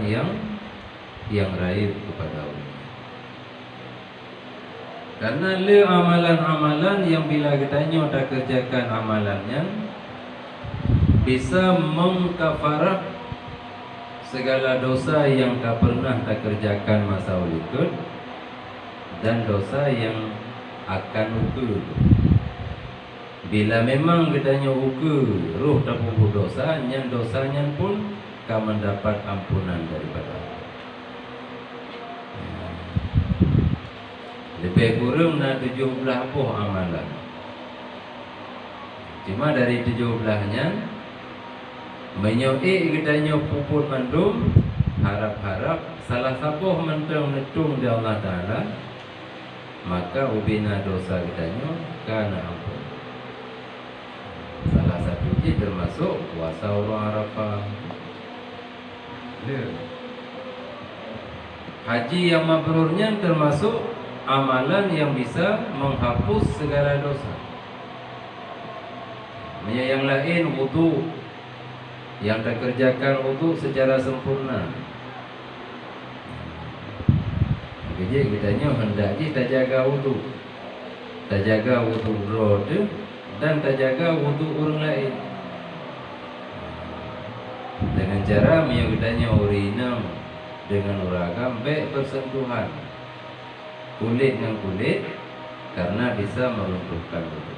yang raib kepada Allah. Karena le amalan-amalan yang bila kitanya tak kerjakan amalannya bisa mengkafarah segala dosa yang tak pernah tak kerjakan masa ikut dan dosa yang akan ukur. Bila memang kitanya ukur roh tak pupuk dosa, nyan dosanya pun akan mendapat ampunan daripada Allah. Lebih kurang nak 17 amalan. Cuma dari 17-nya menyoi kitanya puput mandum, harap-harap salah satu mentang netung di Allah Ta'ala, maka ubina dosa kitanya kana ampun. Salah satu je termasuk puasa orang Arafah. Haji yang mabrurnya termasuk amalan yang bisa menghapus segala dosa. Yang lain wudu, yang tak kerjakan wudu secara sempurna. Jadi kitanya hendaknya tak jaga wudu, tak jaga wudu roh dan tak jaga wudu orang lain. Dengan cara kitanya urinam dengan uragam baik bersentuhan kulit dengan kulit, karena bisa melumpuhkan wudu.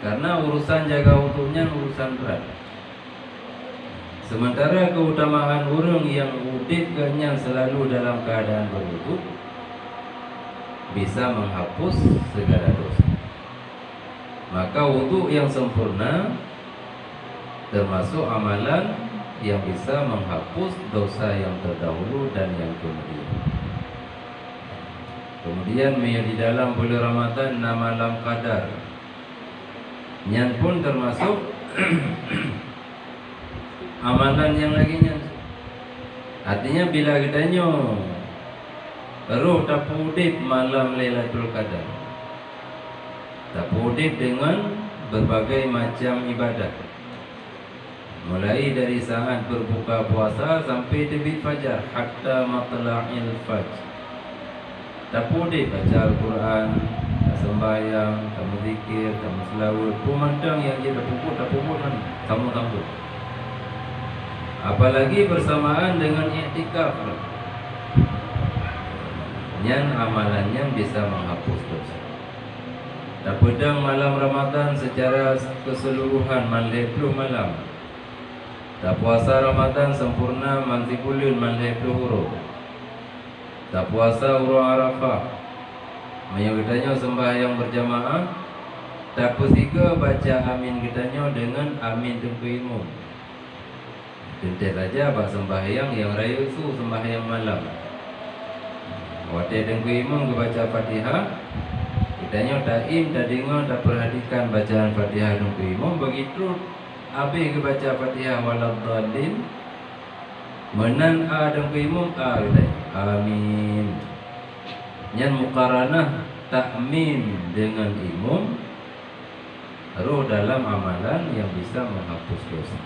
Karena urusan jaga wudunya urusan berat. Sementara keutamaan orang yang udipnya selalu dalam keadaan berwudu bisa menghapus segala dosa. Maka wudu yang sempurna termasuk amalan yang bisa menghapus dosa yang terdahulu dan yang kemudian. Kemudian di dalam bulan Ramadan malam qadar nyan pun termasuk amalan yang laginya. Artinya bila kitanya roh tapudip malam Lailatul Qadar, tapudip dengan berbagai macam ibadah, mulai dari saat berbuka puasa sampai terbit fajar, hatta matla'il fajr. Tak boleh baca Al-Quran, tak sembahyang, tak berzikir, tak berselawat, pemandang yang dia tak pupuk kan, tamu-tamu. Apalagi bersamaan dengan i'tikaf, yang amalannya bisa menghapus dosa. Tak pedang malam Ramadan secara keseluruhan, manleh puluh malam. Tak puasa Ramadan sempurna, manti bulan, manleh puluh huruf. Tak puasa urang Arafah, yang kitanya sembahyang berjamaah, tak pertiga baca amin kitanya dengan amin tengku imam. Tentu saja bak sembahyang yang raya itu sembahyang malam. Waktu tengku imam ke baca Fatihah, kitanya tak dengar, tak perhatikan bacaan Fatihah tengku imam. Begitu habis ke baca Fatihah waladhdallin, menan tengku imam kita amin. Yang muqaranah takmin dengan imam roh dalam amalan yang bisa menghapus dosa.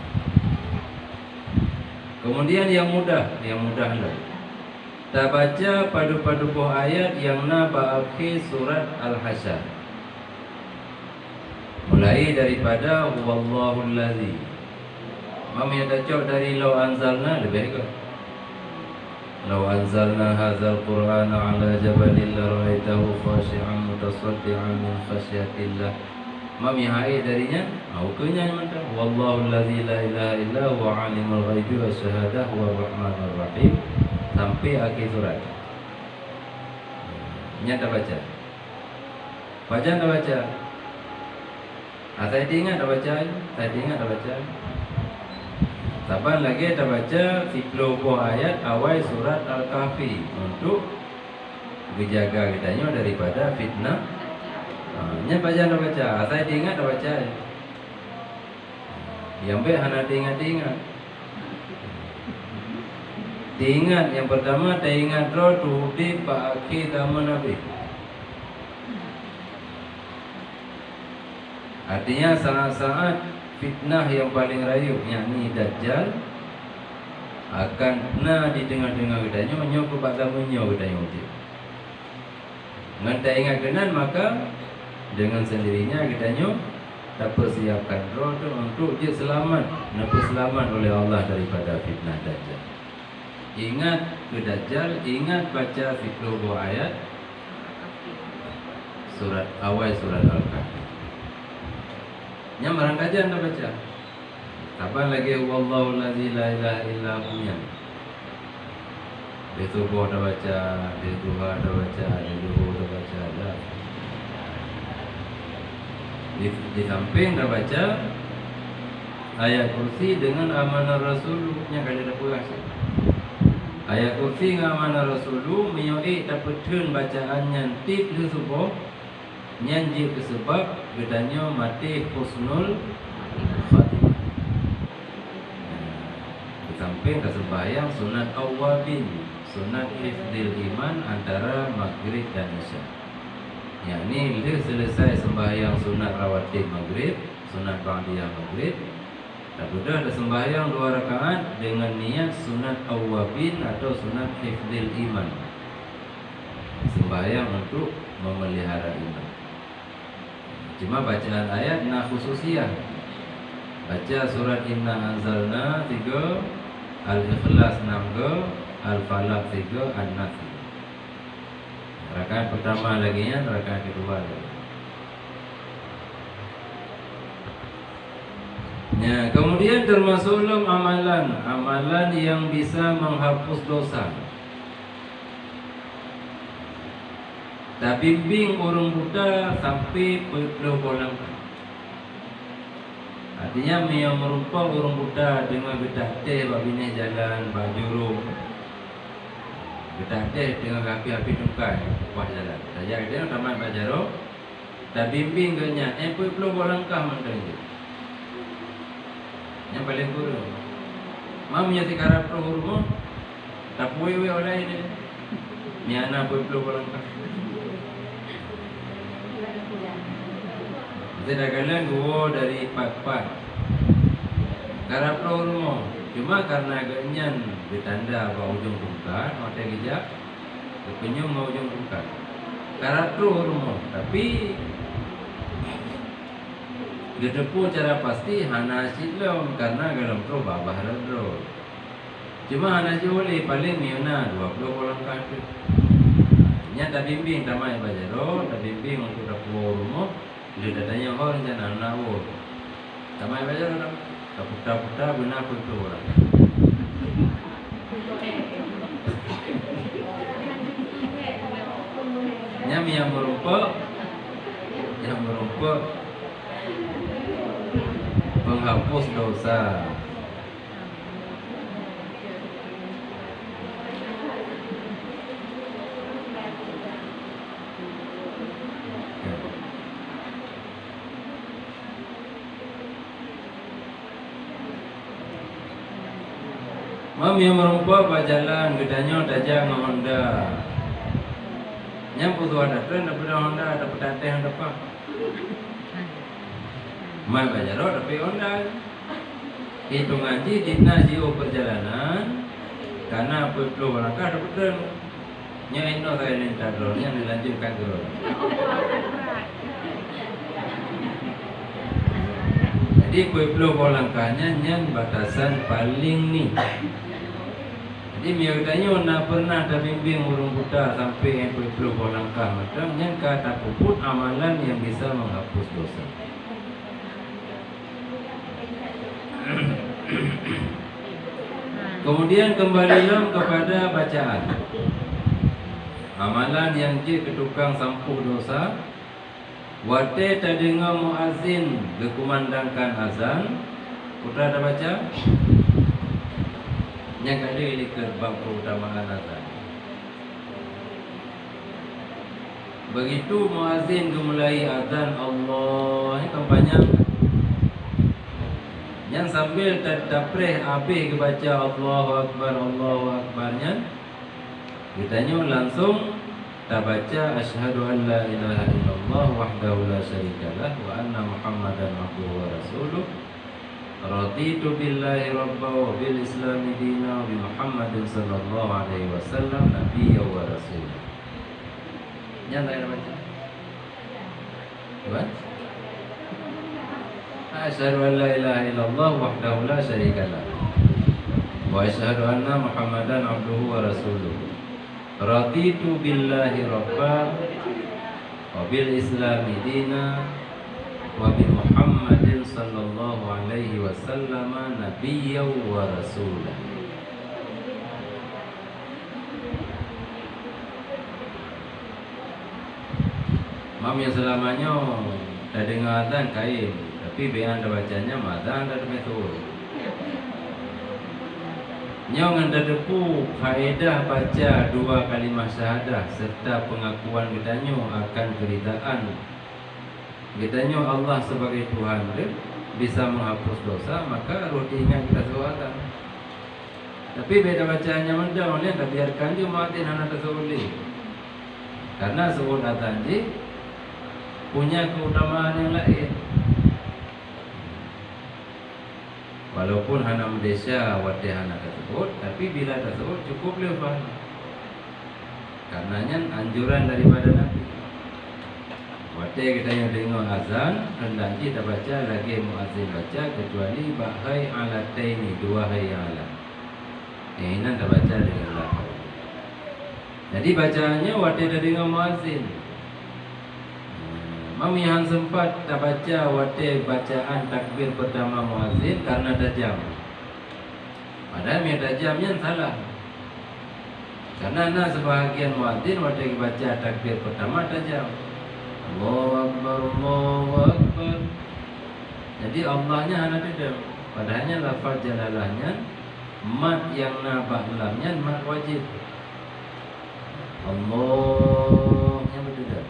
Kemudian yang mudahlah. Tak baca padu-padu ayat yang akhir surat Al-Hasyr. Mulai daripada Wallahul ladzi. Mami ada cok dari law anzalna lebih ke. Law anzalna hadzal Qur'ana 'ala jabalin la ra'aitahu khashi'an mutasaddian min khasyatillah. Mami hai darinya, hukumnya macam Wallahu allazi la ilaha illa huwa 'alimul ghaibi wasyahadah huwa rahmanur rahim sampai akhir surat. Nyata baca. Baca tak baca? Saya ingat tak baca. Saban lagi tak baca 10 ayat awal surat Al-Kahfi untuk menjaga kitanya daripada fitnah. Nya baca tak baca. Saya ingat tak baca. Yang baik hana ingat. Diingat yang pertama, tak ingat roh tuhdi pak akhir zaman Nabi. Artinya saat-saat fitnah yang paling rayu, yakni Dajjal, akan na di tengah-tengah kita nyo menyo ke bagaimana kita nyo tu. Ngan tak ingat kenan maka dengan sendirinya kita nyo tak persiapkan roh tu untuk dia selamat, dapat selamat oleh Allah daripada fitnah Dajjal. Ingat ke Dajjal, ingat baca 10 ayat surat awal surat Al-Kahfi. Yang barangkali anda baca. Kapan lagi wallahu allazi la ilaha illa hunya. Di subuh dah baca, di duha dah baca, di zuhur dah baca dah. Di samping dah baca ayat kursi dengan amanah rasul yang kali dah puas. Ayat kursi dengan amanah rasul menyoi dapeteun bacaan tip di subuh nyanyi sebab bedanya mati husnul khatimah. Di samping dah sembahyang sunat awabin, sunat hifdzil iman antara maghrib dan isya. Yang ni bila selesai sembahyang sunat rawatib maghrib, sunat ba'diyah maghrib, dah sudah ada sembahyang 2 rakaat dengan niat sunat awabin atau sunat hifdzil iman. Sembahyang untuk memelihara iman. Cuma bacaan ayat na khususiyah. Baca surat Inna Anzalna 3, Al-Ikhlas 6, Al-Falaq 3, An-Nas. Rakaat pertama lagi ya, rakaat kedua lagi. Ya, kemudian termasuk amalan yang bisa menghapus dosa. Tak bimbing orang buta sampai berbulan. Artinya yang merupa orang buta dengan betakte babine jalan bajuru. Betakte dengan api-api tukai buah jalan. Saja dia tamat bajaro. Tak bimbing genya perlu langkah mantan dia. Yang paling kurang. Mam nya sekarang pro rumah. Tak puwe oleh dia. Ni anak perlu langkah. Sedangkan gua dari pat-pat karena rumah. Cuma karena genyan ditanda bahawa ujung tungkar, mata gejak kepenyung mau ujung tungkar. Karena rumah, tapi gedepu cara pasti hana silom karena galam pro babah rodro. Cuma hana boleh paling miuna 20 langkah tu. Nya tak bimbing tamai bajaro, tak bimbing untuk dapur rumah. Dia datanya orang jangan nawo. Tamai baca orang. Putar-putar benar betul orang. Yang merupa penghapus dosa. Mam yang merupa berjalan gedanya dajang Honda. Yang putu ada tren dapat Honda dapat teh yang dapat. Mai bajaro dapat Honda. Itu ngaji dina jiu perjalanan karena perlu langkah dapat tren. Nya ino saya minta dulu yang dilanjutkan dulu. Jadi perlu langkahnya nyan batasan paling ni. Jadi misalnya nak pernah tak bimbing urung buta sampai yang perlu langkah macam yang kata puput amalan yang bisa menghapus dosa. Kemudian kembalilah kepada bacaan. Amalan yang je ketukang sampuh dosa. Wate terdengar muazzin berkumandangkan azan. Putra dah baca? Yang kali ini kerbang keutamaan azan. Begitu muazzin mulai azan Allah ini kan panjang. Yang sambil terdapreh habis kebaca Allahu Akbarnya, ditanya langsung tak baca asyhadu an la ilaha illallah wahdahu la syarikalah wa anna Muhammadan abduhu wa rasuluh. Raditu billahi rabba wa bil islami dina wa bi Muhammadin sallallahu alaihi wasallam nabiyya wa rasul. Yang lain baca. Apa? Asyhadu an la ilaha illallah wahdahu la syarika lah. Wa asyhadu anna Muhammadan abduhu wa rasuluh. Raditu billahi rabba wa bil islami dina wa bi Muhammadin sallallahu alaihi wasallam nabiyyan wa rasulah. Mam yang selamanya dah dengar azan kain, tapi bean dah bacanya mazan dah betul. Nyong anda depu faedah baca dua kalimah syahadah serta pengakuan gedanyo akan keridaan gedanyo Allah sebagai Tuhan dia bisa menghapus dosa, maka harus diingat kita sewatan. Tapi beda bacaannya mendang ni tak biarkan dia muadzin anak tersebut. Karena sebut azan ji punya keutamaan yang lain. Walaupun hana mendesya wate hana tersebut, tapi bila tersebut cukup lepas. Karenanya anjuran daripada Nabi. Wate kita yang dengar azan, hendak kita baca lagi muazzin baca kecuali bahai alataini, dua hayya ala. Ini tak baca dengan lafaz. Jadi bacaannya wate dah dengar muazzin. Mami yang sempat tak baca wate bacaan takbir pertama muazzin karena tajam. Padahal yang tajamnya salah. Karena sebahagian muazzin wate baca takbir pertama tajam. Allahu Akbar, Allahu Akbar. Jadi Allahnya hana tajam. Padahalnya lafaz jalalahnya mat yang nabah lamnya mat wajib. Allahnya betul.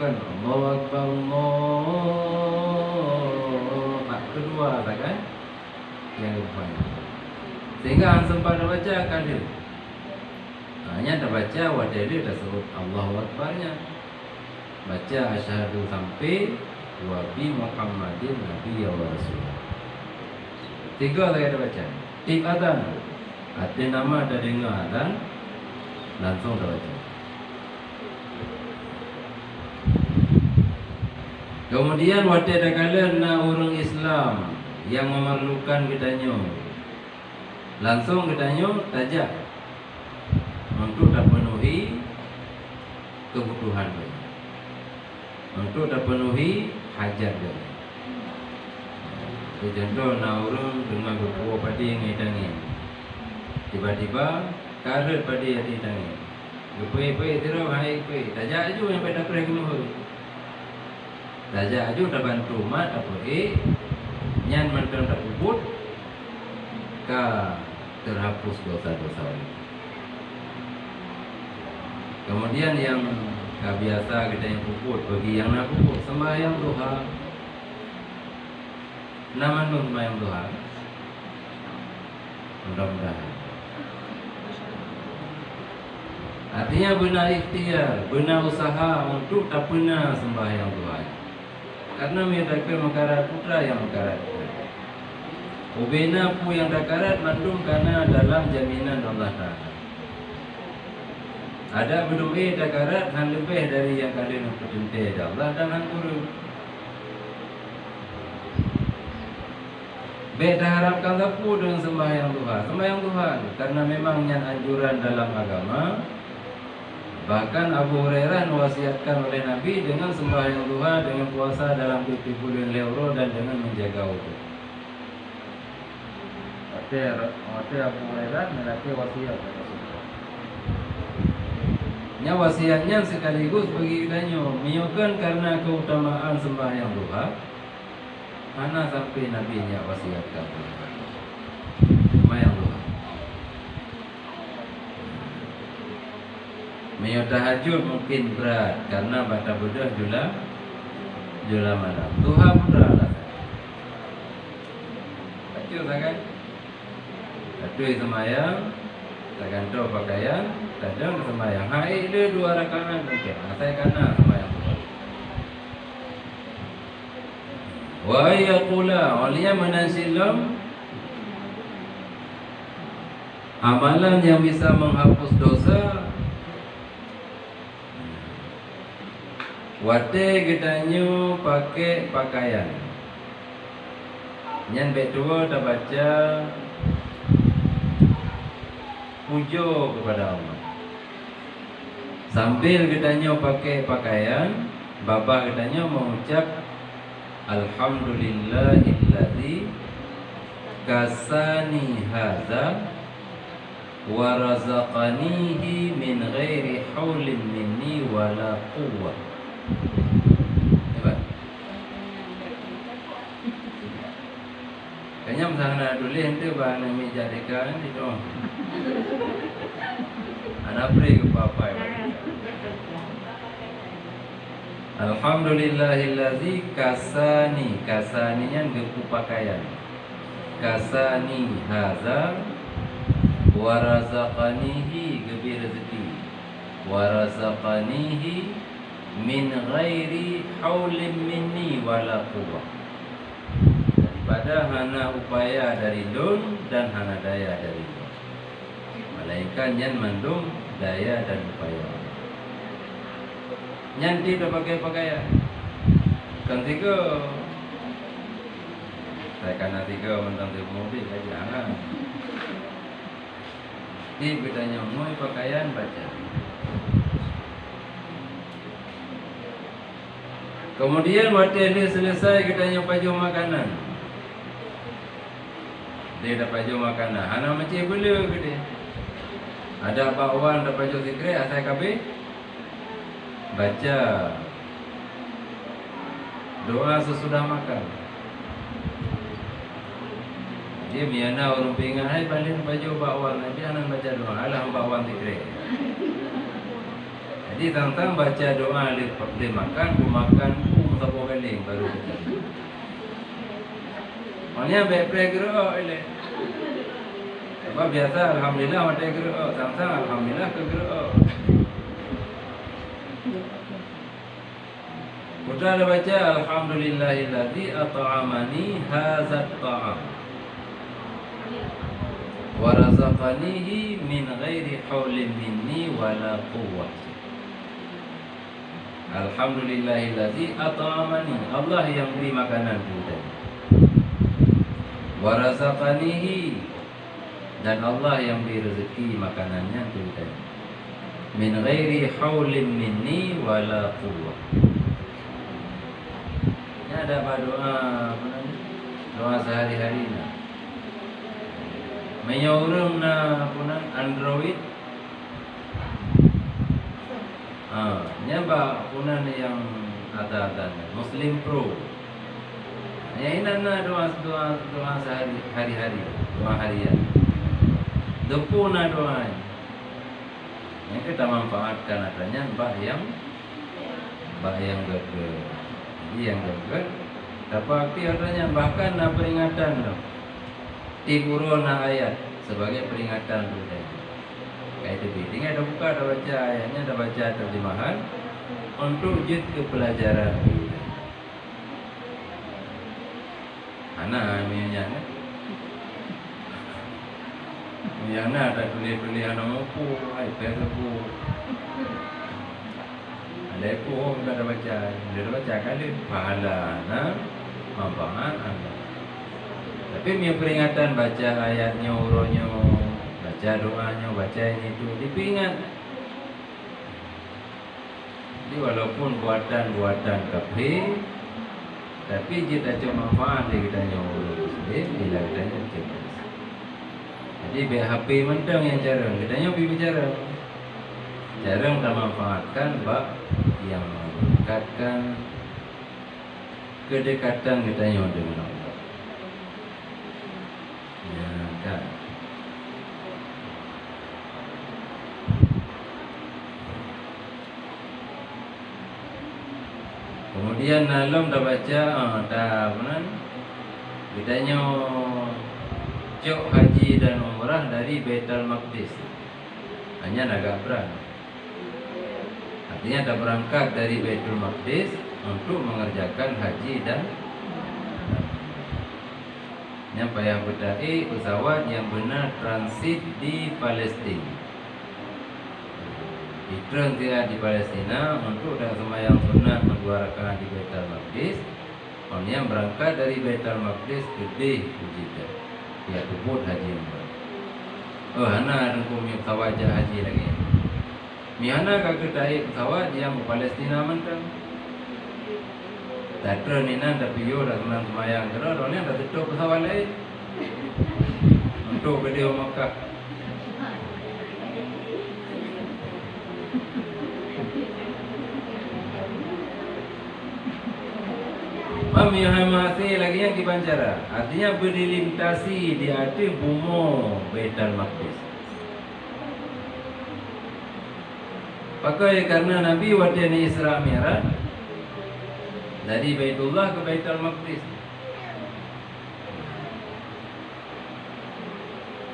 Kan Allahu Akbar, Allah mat kedua tak kan? Yang depan. Sehingga han sempat baca kan dia. Hanya tak baca wadah dia dah sebut Allahu Akbarnya. Baca asyhadu sampai wa bi Muhammadin nabiyya wa rasul. Tiga lagi ada baca. Tip azan. Ada nama ada dengar azan langsung dah baca. Kemudian wate ada kala na orang Islam yang memerlukan gedanyo. Langsung gedanyo tajak untuk dah penuhi kebutuhan dia. Untuk dah penuhi hajat dia. Contoh na orang dengan berbuah padi ngai tangi. Tiba-tiba karet padi hati tangi. Gepai-pai terus hai pai. Tajak aju yang pada pergi kemuh. Tajak aju dah bantu mat apa nyan mantan dah puput ka terhapus dosa-dosa. Kemudian yang biasa kita yang puput bagi yang nak puput sembahyang duha. Nama nun sembahyang duha. Mudah-mudahan. Artinya benar ikhtiar, benar usaha untuk tak pernah sembahyang duha. Karena mereka makarat putra yang makarat. Ubena pu yang dakarat mandum karena dalam jaminan Allah Ta'ala. Ada belum dakarat han lebih dari yang kalian percuntai Allah dan han guru. Beda harapkan sapu dengan sembahyang Tuhan. Sembahyang Tuhan karena memang yang anjuran dalam agama. Bahkan Abu Hurairah mewasiatkan oleh Nabi dengan sembahyang duha, dengan puasa dalam 7 bulan leuro dan dengan menjaga wudu. Mati Abu Hurairah melaki wasiat. Nya wasiatnya sekaligus bagi danyo menyukan karena keutamaan sembahyang duha. Mana sampai Nabi nya wasiatkan sembahyang duha. Mayo tahajud mungkin berat karena baca bedah jula malam. Duha berat lah. Kacau sangat. Kacau semayang, tak gantung pakaian, kadang semayang. Hai dia 2 rakaat mungkin. Saya kena semayang. Wa yaqula waliya manasilam, amalan yang bisa menghapus dosa. Wate gedanyo pakai pakaian. Nyan betua dah baca pujo kepada Allah. Sambil gedanyo pakai pakaian, baba gedanyo mengucap Alhamdulillahilladzi kasani hadza wa razaqanihi min ghairi haulin minni wala quwwah. Hebat. Kayaknya misalnya dulu ente bahan yang menjadikan itu. Anak beri ke papa ya. Alhamdulillahilladzi kasani, kasaninya geku pakaian. Kasani hadza wa razaqanihi gebi rezeki. Wa razaqanihi min ghairi haulin minni wala quwwah. Daripada hana upaya dari dun dan hana daya dari dun. Malaikat yang mandung daya dan upaya. Nyanti dah pakai pakaian. Kan tiga. Saya kena tiga mentang di mobil aja jangan. Di bedanya mau pakaian baca. Kemudian waktu ini selesai kita baju makanan. Dia dah baju makanan. Anak macam boleh ke dia? Ada bakwan dah baju zikir, asal kabeh baca doa sesudah makan. Dia miana orang pingan, hai balik baju bakwan, nanti anak baca doa, alah bakwan zikir. Jadi tentang baca doa di makan, makan satu kali baru baca. Maknanya baik-baik gerak ile. Sebab biasa alhamdulillah ada gerak, tentang alhamdulillah ke gerak. Kita ada baca alhamdulillahilladzi at'amani hadzal ta'am wa razaqanihi min ghairi haulin minni wala quwwah. Alhamdulillahilladzi at'amani, Allah yang beri makanan kita. Wa razaqanihi, dan Allah yang beri rezeki makanannya kita. Min ghairi haulin minni wala quwwah. Ini ada apa doa apa namanya? Doa sehari-hari na. Menyorong na punan Android. Nyaba punan yang ada Muslim Pro. Ya ini na doa sehari-hari, doa harian. Depuna doa. Yang kita manfaatkan adanya bah yang gagal. Jadi yang gagal dapat artinya bahkan peringatan loh. Tiburona ayat sebagai peringatan budaya. Kayak itu tinggal ada buka, ada baca ayatnya, ada baca terjemahan untuk jid ke pelajaran budaya. Anak mianya kan? Mianya ada tulis-tulis anak mampu, iPad aku. Ada aku ada baca, dia baca kali pahala, manfaat anda. Tapi punya peringatan baca ayatnya, uronya, baca doanya, baca ini itu dipingat. Jadi walaupun buatan kafir, tapi kita cuma manfaat dia kita nyuruh muslim, bila kita nyuruh. Jadi HP mentang yang jarang, kita nyuruh bicara. Jarang kita manfaatkan bab yang meningkatkan kedekatan kita dengan Allah. Ya kan. Kemudian nalom dah baca, dah benar. Kita cok haji dan umrah dari Baitul Maqdis. Hanya agak berat. Artinya ada berangkat dari Baitul Maqdis untuk mengerjakan haji dan Yang payah berdai pesawat yang benar transit di Palestin. Diturun dia di Palestina untuk dah sembahyang sunat dua rakaat di Baitul Maqdis. Orang yang berangkat dari Baitul Maqdis gede puji dia. Dia tubut haji umrah. Oh, hana rengku mi pesawat haji lagi. Mi hana kagak dai pesawat yang ke Palestina mentang. Datang ni nan tapi yo dah senang sembahyang terus orang dah tutup pesawat lain. Untuk ke dia Makkah. Mami hamasi lagi yang dibancara. Artinya berdilimitasi di hati bumi Baitul Maqdis. Pakai karena Nabi waktu ni Isra Mi'raj dari Baitullah ke Baitul Maqdis.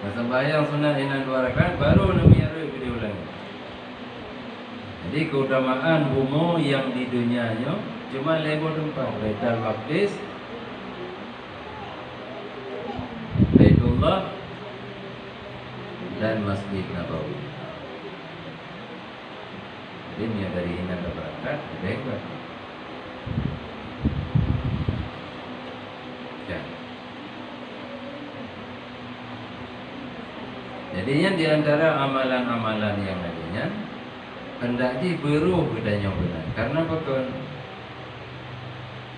Sembahyang sunat inan 2 rakaat baru Nabi Mi'raj dia ulang. Jadi keutamaan bumi yang di dunianya cuma lebar tempat Baitul Maqdis, Baitullah dan Masjid Nabawi. Jadi niat dari hinan ke berangkat hebat. Ya. Jadinya di antara amalan-amalan yang lainnya hendak diberuh bedanya benar. Karena betul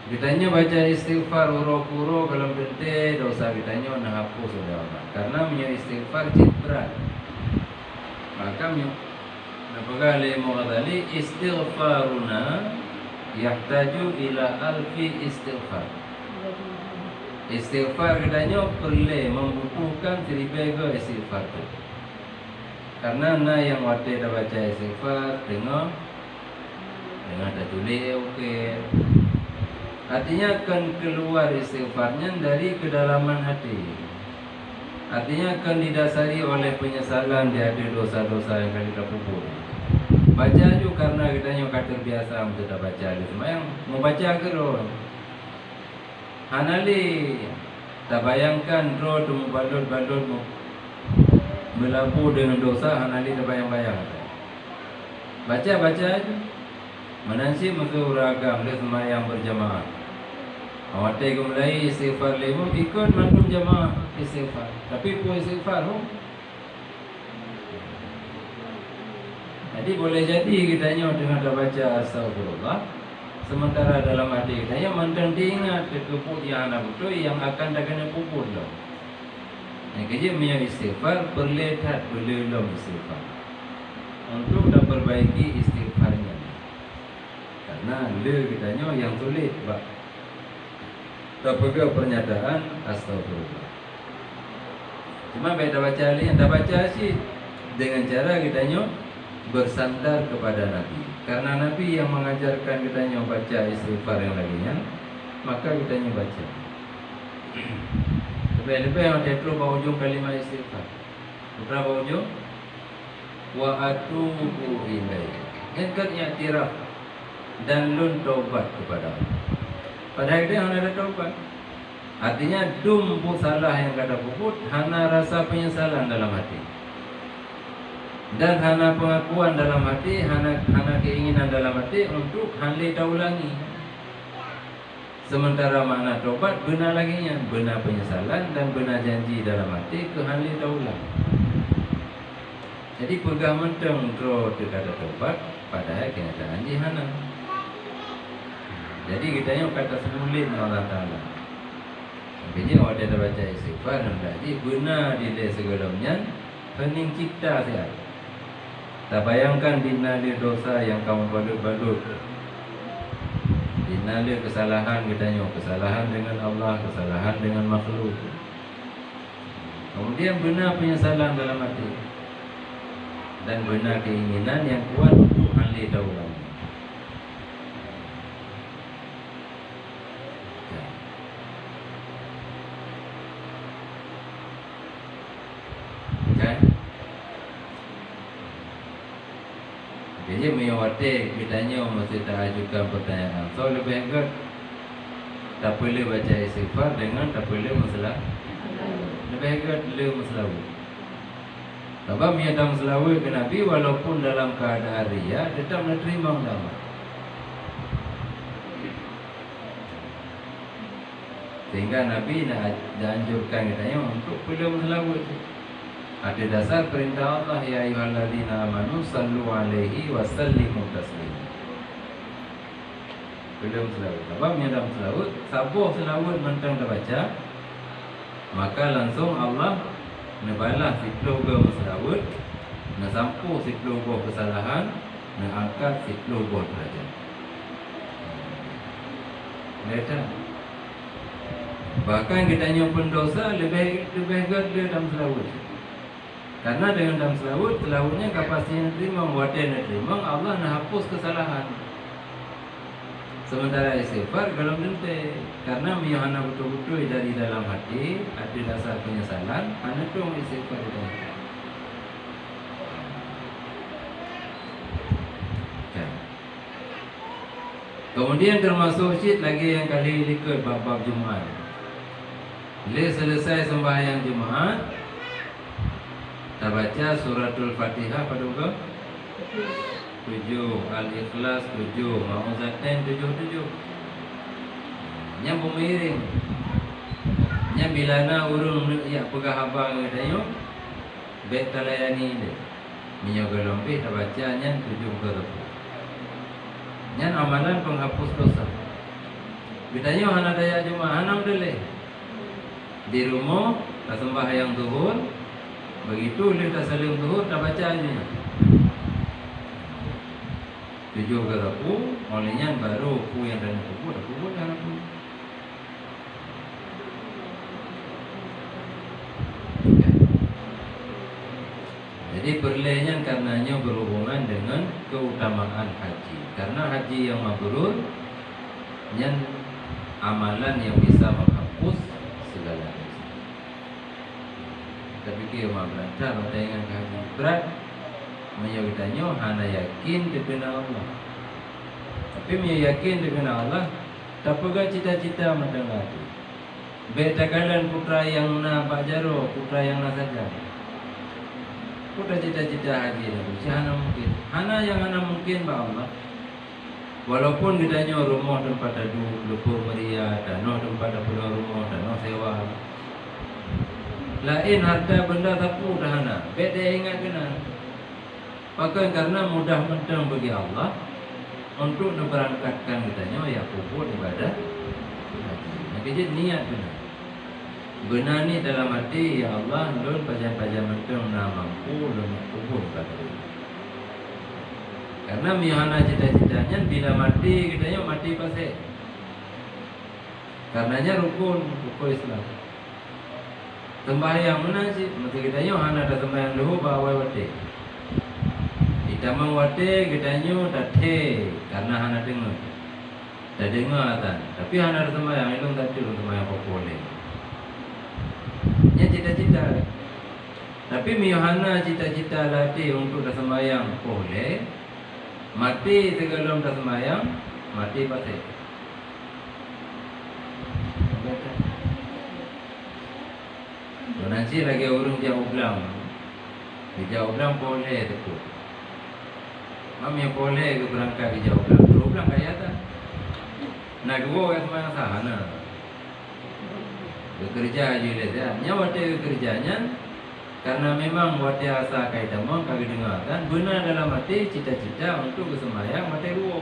kitanya baca istighfar uro-uro kalau bente dosa kitanya nak hapus sudah Allah. Karena punya istighfar berat. Maka Nabagale Mughazali istighfaruna yahtaju ila alfi istighfar. Istighfar katanya perlu membutuhkan 1000 istighfar tu. Karena yang waktu dah baca istighfar dengar dah tulis okey. Artinya akan keluar istighfarnya dari kedalaman hati. Artinya akan didasari oleh penyesalan dia ada dosa-dosa yang kali terpupur. Baca juga karena kita kata biasa sudah baca sembahyang mau baca kerun. Hanali tak bayangkan roh tu balut-balut melabuh dengan dosa hanali tak bayang-bayang. Baca aja. Menansi masuk ragam dia sembahyang berjamaah. Awak tengok mulai istighfar lemu ikut mantum jamaah istighfar. Tapi pun istighfar Jadi boleh jadi kitanya dengan dah baca astagfirullah, sementara dalam hati kitanya mantan diingat kekeput yang anak betul yang akan dah kena pupur dah. Yang kerja punya istighfar berlehat berlelom istighfar untuk dah perbaiki istighfarnya. Karena le kitanya yang sulit bak. Tak pegang pernyataan astagfirullah. Cuma beda baca ni, dah baca sih dengan cara kitanya bersandar kepada Nabi. Karena Nabi yang mengajarkan kitanya baca istighfar yang lainnya, maka kitanya baca. Lebih-lebih yang terus bawa ujung kalimat istighfar. Berapa ujung? Wa atubu ilaih. Ingkatnya i'tiraf dan lun taubat kepada Allah. Padahal dia hana ada taubat. Artinya dumpu salah yang kata puput, hana rasa penyesalan dalam hati. Dan hana pengakuan dalam hati, hana keinginan dalam hati untuk handi tak ulangi. Sementara makna taubat benar laginya, benar penyesalan dan benar janji dalam hati ke handi tak ulang. Jadi pegang menteng terus kata taubat, padahal kenyataan hana. Jadi kita yang kata semulin Allah Ta'ala. Jadi awak dah baca istighfar hendak jadi benar dia segalanya hening cipta saya. Tak bayangkan dinali dosa yang kamu balut-balut. Dinali kesalahan kitanya, kesalahan dengan Allah, kesalahan dengan makhluk. Kemudian benar penyesalan dalam hati dan benar keinginan yang kuat untuk ahli daulah. Jadi mewati kitanya mesti tak ajukan pertanyaan. So lebih enggak tak boleh baca istighfar dengan tak boleh masalah lebih hebat le Selawat. Sebab ia dalam selawat ke Nabi walaupun dalam keadaan riya tetap menerima ulama. Sehingga Nabi nak anjurkan katanya untuk perlu selawat. Ada dasar perintah Allah, ya ayyuhalladzina amanu sallu alaihi wa sallimu taslima. Perlu selawat. Sebab ia dalam selawat, sabuh selawat mentang dah baca, maka langsung Allah nabalah siklogo selawat, na sampu siklogo kesalahan, na angkat siklogo derajat. Lihat. Bahkan kita nyimpan dosa lebih gede dalam selawat. Karena dengan dalam selawat, selawatnya kapasitas terima, wadah terima, Allah nak hapus kesalahan. Sementara istighfar kalau nanti, karena miyahana betul-betul dari dalam hati, ada dasar penyesalan, hanya tu istighfar itu. Kemudian termasuk syit lagi yang kali likut bab Jumaat. Bila selesai sembahyang Jumaat, kita baca suratul Fatihah pada muka 7, Al-Ikhlas 7, Ma'uzatain 7. Nya bumiring. Nya bilana urung ya pegah abang katanya. Bet talayani dia. Minyak gelombih kita baca nya 7 ke 10. Nya amalan penghapus dosa. Bitanya hana daya Jumaat hanam dele. Di rumah tak sembahyang zuhur, begitu dia tak saling zuhur tak baca aja. 7 ke 10, olehnya baru ku yang dari kubur dah aku. Jadi perlehnya karenanya berhubungan dengan keutamaan haji. Karena haji yang mabrur, yang amalan yang bisa menghapus segala dosa. Tapi kita berantar pada yang haji berat. Menyebutnya hana yakin dengan Allah. Tapi yakin dengan Allah, tak pegang cita-cita mendengar. Beta kalian putra yang na Pak Jaro, putra yang na saja. Putra cita-cita haji itu, hana mungkin. Hana yang hana mungkin Pak Allah. Walaupun kita rumah tempat ada lupa meriah, tanah tempat ada pulau rumah, tanah sewa. Lain harta benda tapu dah hana. Beta ingat kena. Maka karena mudah mentang bagi Allah untuk berangkatkan kitanya ya kubur ibadah haji. Jadi niat benar. Benar ni dalam hati ya Allah lun pajan-pajan mentang na mampu lun kubur ibadah. Karena mihana cita-citanya bila mati kitanya mati pasal. Karenanya rukun Islam. Sembahyang mana sih? Mesti kitanya hana ada sembahyang dulu bawa wate. Kita mengwate kita nyu dathe karena hana dengar. Tak dengar kan. Tapi hana sembahyang ilung tak tiru sembahyang boleh. Nya cita-cita. Tapi mihana cita-cita latih untuk sembahyang boleh. Mati sebelum sembahyang, mati pasti. Nanti lagi urung jauh belang. Jauh belang boleh tu. Mami boleh ke berangkat ke jauh belang. Jauh belang kaya tak? Nak dua yang sembahyang sahana. Bekerja je dia. Nyawa dia kerjanya karena memang wajah asa kaitan mong kami dengarkan benar dalam hati cita-cita untuk bersembahyang mati dua.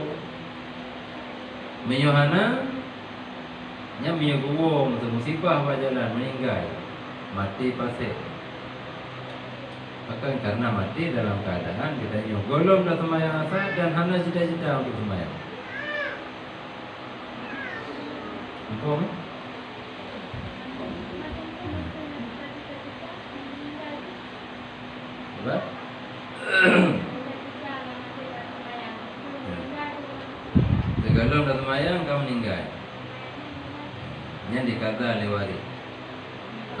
Menyuhana nya menyuguh musibah jalan meninggal mati pasir. Maka karena mati dalam keadaan kita golong dah sembahyang asa dan hana cita-cita untuk sembahyang. Engkau apa? Segalong dah sembahyang kau meninggal. Yang dikata lewari.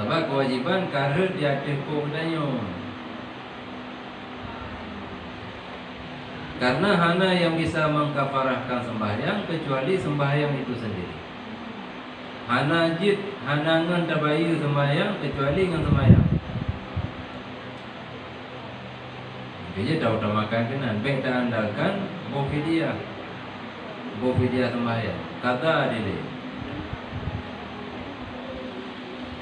Sebab kewajiban karut dia tempoh danyo. Karena hana yang bisa mengkafarahkan sembahyang kecuali sembahyang itu sendiri. hanajit hanangan tabayu sembahyang kecuali dengan sembahyang. Jadi dah utamakan kenan, baik dah andalkan bofidia sembahyang kata adile.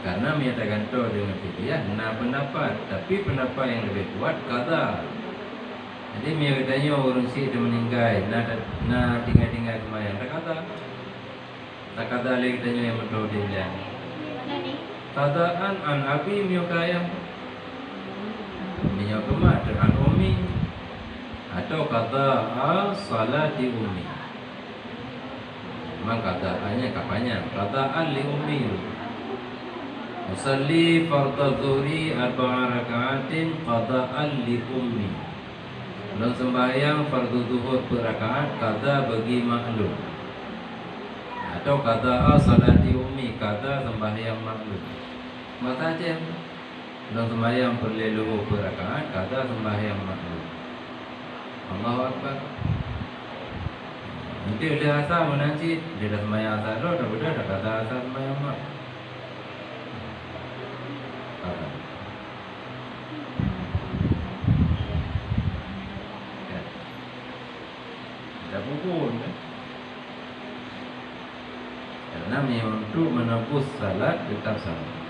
Karena menyatakan to dengan fidyah nah pendapat, tapi pendapat yang lebih kuat kata. Jadi dia katanya orang si dia meninggal, nak tinggal sembahyang tak kata lagi katanya yang betul dia bilang. Kataan an abi miukayam miukamat an umi atau kata salati umi. Memang kataannya kapannya kataan li umi. Usalli fardhu zuhri 4 rakaatin qada'an li ummi. Dan sembahyang fardu zuhur berrakaat qada bagi maklum. Atau qada salati ummi, qada sembahyang maklum. Maka saja dan sembahyang perleluhur berrakaat qada sembahyang maklum. Allahu akbar. Nanti dia asal menanci, dia dah sembahyang asal dah sudah dah kata asal sembahyang maklum. Pukul karena untuk menebus salat tetap sama.